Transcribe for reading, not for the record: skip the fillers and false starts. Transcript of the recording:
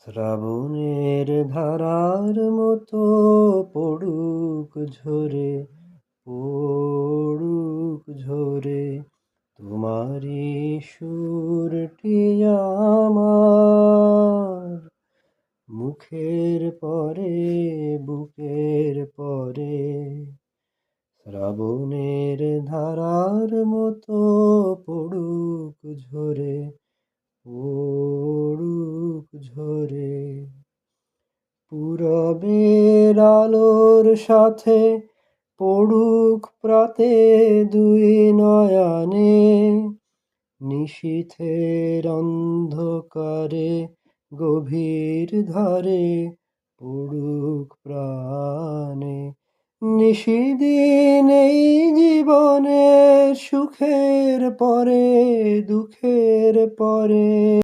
শ্রাবণের ধারার মতো পড়ুক ঝরে, পড়ুক ঝরে তোমারি সুরটি আমার, মুখের পরে বুকের পরে। শ্রাবণের ধারার মতো পড়ুক ঝরে, পড়ুক ঝরে। পূরবের আলোর সাথে পড়ুক প্রাতে দুই নয়নে, নিশীথের অন্ধকারে গভীর ধারে পড়ুক প্রাণে। নিশিদিন এই জীবনের সুখের পরে দুঃখের পরে।